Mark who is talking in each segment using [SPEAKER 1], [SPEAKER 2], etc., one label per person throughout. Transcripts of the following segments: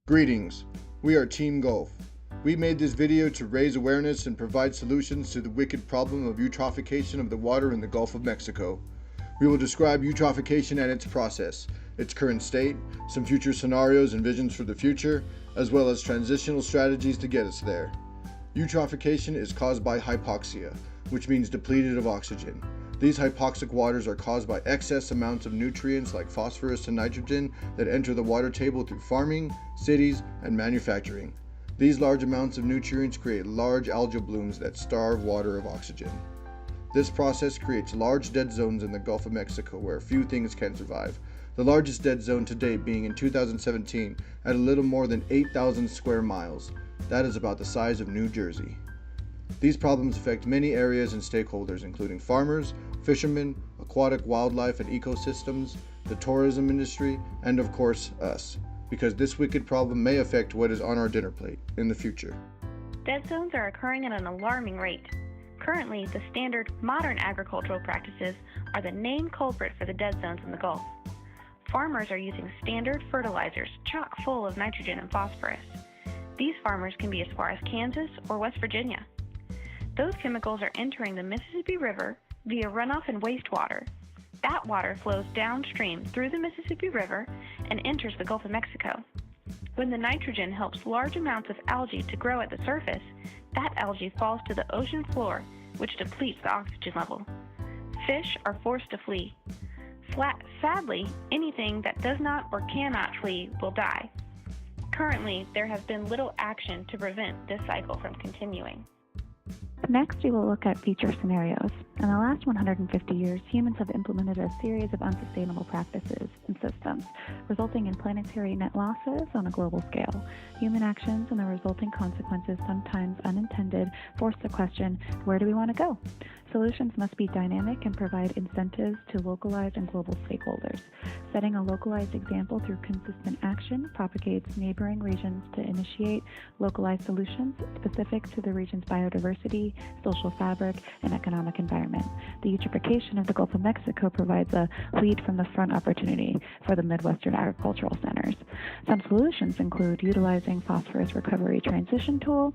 [SPEAKER 1] Greetings, we are Team Gulf. We made this video to raise awareness and provide solutions to the wicked problem of eutrophication of the water in the Gulf of Mexico. We will describe eutrophication and its process, its current state, some future scenarios and visions for the future, as well as transitional strategies to get us there. Eutrophication is caused by hypoxia, which means depleted of oxygen. These hypoxic waters are caused by excess amounts of nutrients like phosphorus and nitrogen that enter the water table through farming, cities, and manufacturing. These large amounts of nutrients create large algal blooms that starve water of oxygen. This process creates large dead zones in the Gulf of Mexico where few things can survive. The largest dead zone to date being in 2017 at a little more than 8,000 square miles. That is about the size of New Jersey. These problems affect many areas and stakeholders, including farmers, fishermen, aquatic wildlife and ecosystems, the tourism industry, and of course, us, because this wicked problem may affect what is on our dinner plate in the future.
[SPEAKER 2] Dead zones are occurring at an alarming rate. Currently, the standard modern agricultural practices are the main culprit for the dead zones in the Gulf. Farmers are using standard fertilizers chock full of nitrogen and phosphorus. These farmers can be as far as Kansas or West Virginia. Those chemicals are entering the Mississippi River via runoff and wastewater. That water flows downstream through the Mississippi River and enters the Gulf of Mexico. When the nitrogen helps large amounts of algae to grow at the surface, that algae falls to the ocean floor, which depletes the oxygen level. Fish are forced to flee. Sadly, anything that does not or cannot flee will die. Currently, there has been little action to prevent this cycle from continuing.
[SPEAKER 3] Next, we will look at future scenarios. In the last 150 years, humans have implemented a series of unsustainable practices and systems, resulting in planetary net losses on a global scale. Human actions and the resulting consequences, sometimes unintended, force the question, where do we want to go? Solutions must be dynamic and provide incentives to localized and global stakeholders. Setting a localized example through consistent action propagates neighboring regions to initiate localized solutions specific to the region's biodiversity, social fabric, and economic environment. The eutrophication of the Gulf of Mexico provides a lead from the front opportunity for the Midwestern agricultural centers. Some solutions include utilizing phosphorus recovery transition tool,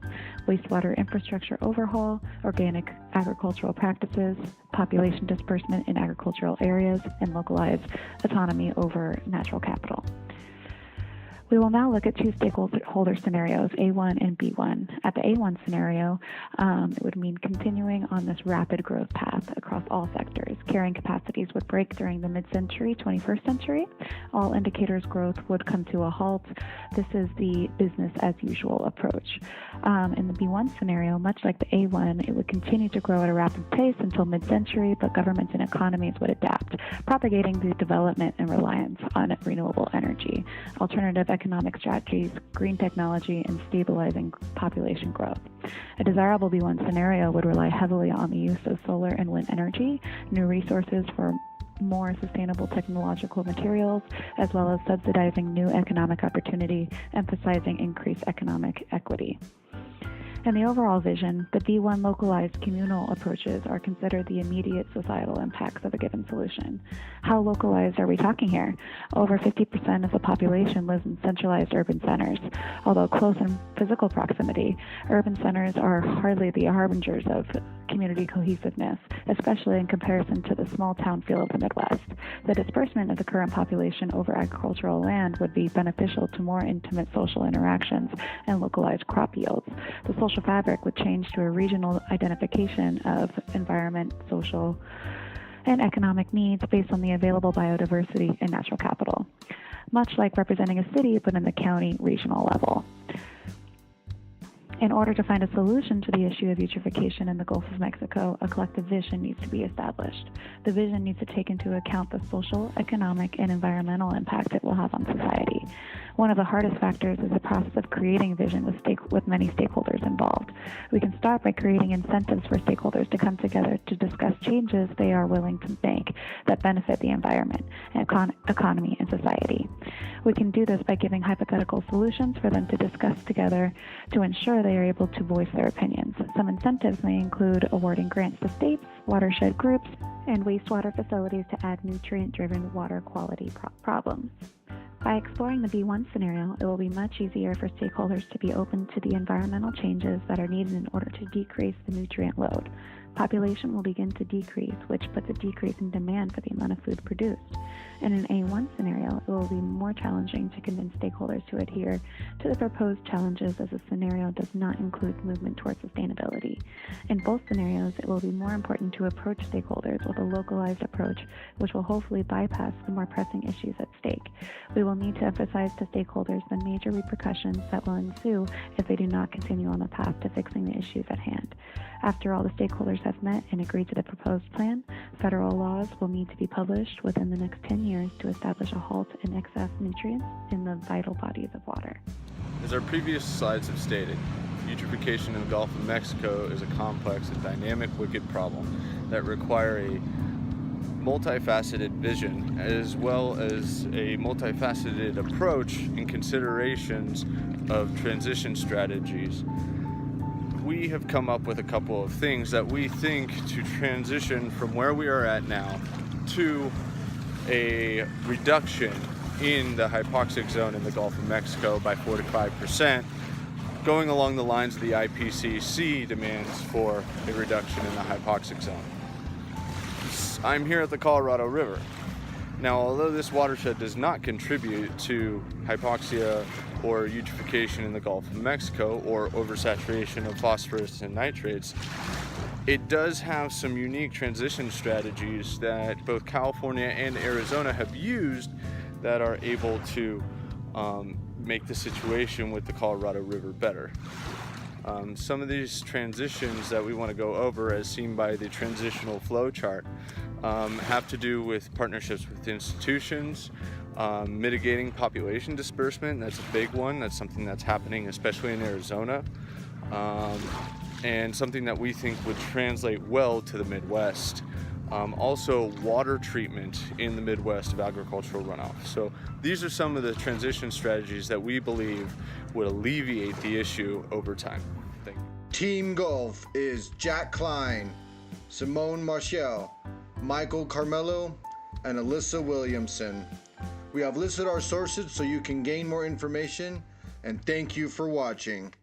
[SPEAKER 3] wastewater infrastructure overhaul, organic agricultural practices, population disbursement in agricultural areas, and localized autonomy over natural capital. We will now look at two stakeholder scenarios, A1 and B1. At the A1 scenario, it would mean continuing on this rapid growth path across all sectors. Carrying capacities would break during the mid-century, 21st century. All indicators growth would come to a halt. This is the business as usual approach. In the B1 scenario, much like the A1, it would continue to grow at a rapid pace until mid-century, but governments and economies would adapt, propagating the development and reliance on renewable energy. Alternative economic strategies, green technology, and stabilizing population growth. A desirable B1 scenario would rely heavily on the use of solar and wind energy, new resources for more sustainable technological materials, as well as subsidizing new economic opportunity, emphasizing increased economic equity. In the overall vision, the B1 localized communal approaches are considered the immediate societal impacts of a given solution. How localized are we talking here? Over 50% of the population lives in centralized urban centers. Although close in physical proximity, urban centers are hardly the harbingers of community cohesiveness, especially in comparison to the small town feel of the Midwest. The disbursement of the current population over agricultural land would be beneficial to more intimate social interactions and localized crop yields. The social fabric would change to a regional identification of environment, social, and economic needs based on the available biodiversity and natural capital, much like representing a city but in the county regional level. In order to find a solution to the issue of eutrophication in the Gulf of Mexico, a collective vision needs to be established. The vision needs to take into account the social, economic, and environmental impact it will have on society. One of the hardest factors is the process of creating a vision with many stakeholders involved. We can start by creating incentives for stakeholders to come together to discuss changes they are willing to make that benefit the environment, economy, and society. We can do this by giving hypothetical solutions for them to discuss together to ensure they are able to voice their opinions. Some incentives may include awarding grants to states, watershed groups, and wastewater facilities to add nutrient-driven water quality problems. By exploring the B1 scenario, it will be much easier for stakeholders to be open to the environmental changes that are needed in order to decrease the nutrient load. Population will begin to decrease, which puts a decrease in demand for the amount of food produced. In an A1 scenario, it will be more challenging to convince stakeholders to adhere to the proposed challenges, as the scenario does not include movement towards sustainability. In both scenarios, it will be more important to approach stakeholders with a localized approach, which will hopefully bypass the more pressing issues at stake. We will need to emphasize to stakeholders the major repercussions that will ensue if they do not continue on the path to fixing the issues at hand. After all the stakeholders have met and agreed to the proposed plan, federal laws will need to be published within the next 10 years to establish a halt in excess nutrients in the vital bodies of water.
[SPEAKER 4] As our previous slides have stated, eutrophication in the Gulf of Mexico is a complex and dynamic wicked problem that require a multifaceted vision as well as a multifaceted approach and considerations of transition strategies. We have come up with a couple of things that we think to transition from where we are at now to a reduction in the hypoxic zone in the Gulf of Mexico by 45%, going along the lines of the IPCC demands for a reduction in the hypoxic zone. I'm here at the Colorado River. Now, although this watershed does not contribute to hypoxia or eutrophication in the Gulf of Mexico or oversaturation of phosphorus and nitrates, it does have some unique transition strategies that both California and Arizona have used that are able to make the situation with the Colorado River better. Some of these transitions that we want to go over, as seen by the transitional flow chart, have to do with partnerships with institutions, mitigating population disbursement. That's a big one. That's something that's happening especially in Arizona, and something that we think would translate well to the Midwest. Also water treatment in the Midwest of agricultural runoff. So these are some of the transition strategies that we believe would alleviate the issue over time. Thank you.
[SPEAKER 1] Team Gulf is Jack Cline, Simone Marciel, Michael Carmelo, and Alyssa Williamson. We have listed our sources so you can gain more information, and thank you for watching.